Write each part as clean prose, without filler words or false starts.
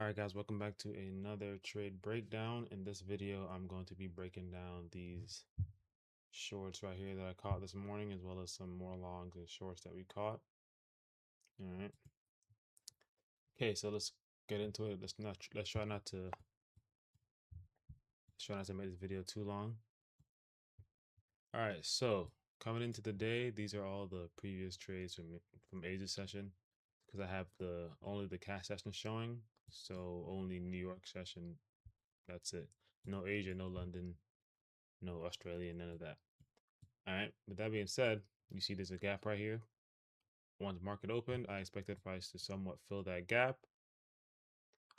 All right, guys, welcome back to another trade breakdown. In this video, I'm going to be breaking down these shorts right here that I caught this morning, as well as some more longs and shorts that we caught. All right. Okay, so let's get into it. Let's try not to make this video too long. All right, so coming into the day, these are all the previous trades from Asia session, because I have only the cash session showing, so only New York session. That's it. No Asia, no London, no Australia, none of that. All right. With that being said, you see there's a gap right here. Once market opened, I expected price to somewhat fill that gap.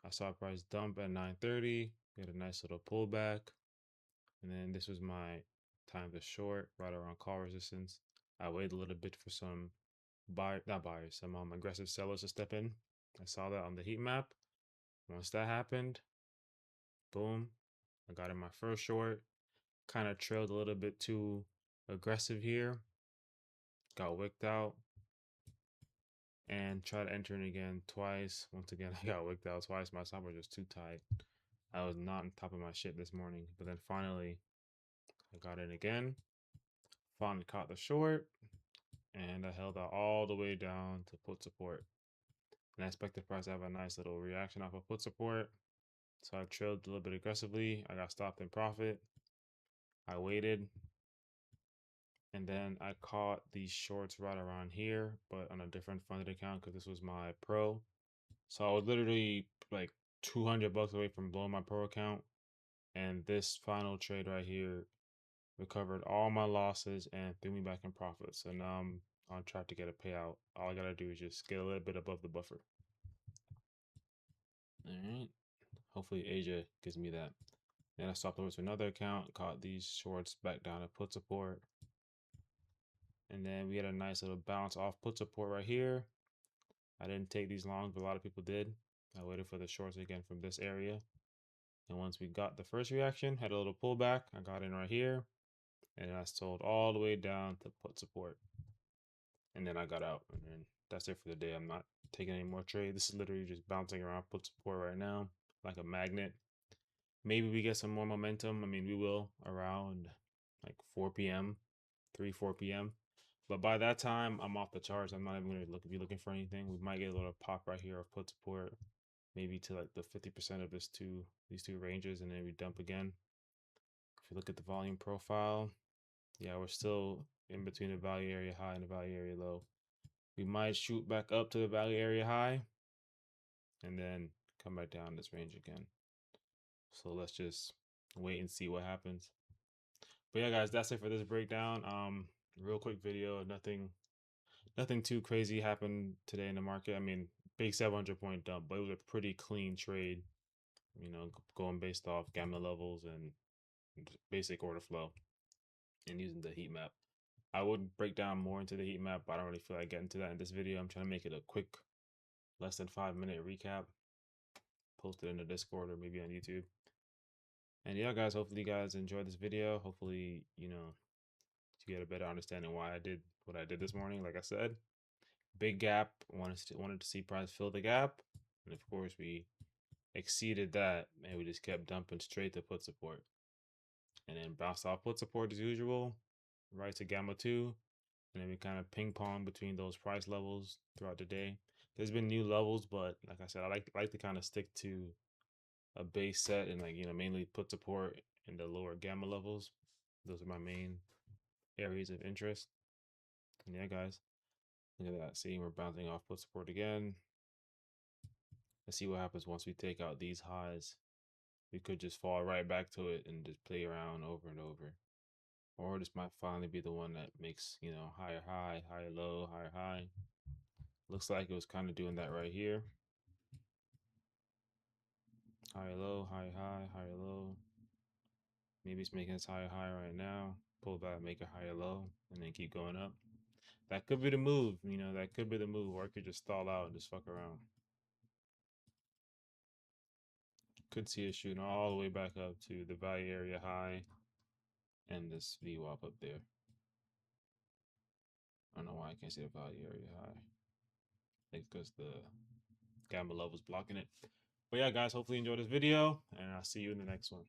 I saw price dump at 9:30. We had a nice little pullback. And then this was my time to short right around call resistance. I waited a little bit for some some aggressive sellers to step in. I saw that on the heat map. Once that happened, boom, I got in my first short. Kind of trailed a little bit too aggressive here. Got wicked out and tried entering again twice. Once again, I got wicked out twice. My stop was just too tight. I was not on top of my shit this morning. But then finally, I got in again. Finally caught the short. And I held out all the way down to put support. And I expected price to have a nice little reaction off of put support. So I trailed a little bit aggressively. I got stopped in profit. I waited. And then I caught these shorts right around here, but on a different funded account because this was my pro. So I was literally like 200 bucks away from blowing my pro account. And this final trade right here recovered all my losses and threw me back in profit. So now I'm on track to get a payout. All I gotta do is just get a little bit above the buffer. All right. Hopefully Asia gives me that. Then I stopped over to another account, caught these shorts back down at put support. And then we had a nice little bounce off put support right here. I didn't take these longs, but a lot of people did. I waited for the shorts again from this area. And once we got the first reaction, had a little pullback, I got in right here. And I sold all the way down to put support. And then I got out. And then that's it for the day. I'm not taking any more trade. This is literally just bouncing around put support right now, like a magnet. Maybe we get some more momentum. I mean, we will around like 4 p.m., 4 p.m. But by that time, I'm off the charts. I'm not even going to be looking for anything. We might get a little pop right here of put support, maybe to like the 50% of these two ranges, and then we dump again. If you look at the volume profile, yeah, we're still in between the value area high and the value area low. We might shoot back up to the value area high and then come back down this range again. So let's just wait and see what happens. But yeah, guys, that's it for this breakdown. Real quick video. Nothing too crazy happened today in the market. I mean, big 700 point dump, but it was a pretty clean trade. You know, going based off gamma levels and basic order flow and using the heat map. I would break down more into the heat map, but I don't really feel like getting to that in this video. I'm trying to make it a quick, less than 5 minute recap. Post it in the Discord or maybe on YouTube. And yeah, guys, hopefully you guys enjoyed this video. Hopefully, you know, to get a better understanding why I did what I did this morning. Like I said, big gap. Wanted to see price fill the gap, and of course we exceeded that, and we just kept dumping straight to put support, and then bounced off put support as usual, right to gamma 2, and then we kind of ping pong between those price levels throughout the day. There's been new levels, but like I said, I like to kind of stick to a base set and, like, you know, mainly put support in the lower gamma levels. Those are my main areas of interest. And yeah, guys, look at that. See, we're bouncing off put support again. Let's see what happens once we take out these highs. We could just fall right back to it and just play around over and over. Or this might finally be the one that makes, you know, higher high, higher low, higher high. Looks like it was kind of doing that right here. Higher low, higher high, higher low. Maybe it's making its higher high right now. Pull back, make a higher low, and then keep going up. That could be the move, you know, that could be the move, or it could just stall out and just fuck around. Could see it shooting all the way back up to the value area high and this VWAP up there. I don't know why I can't see the value area high. I think because the gamma level's blocking it. But yeah, guys, hopefully you enjoyed this video, and I'll see you in the next one.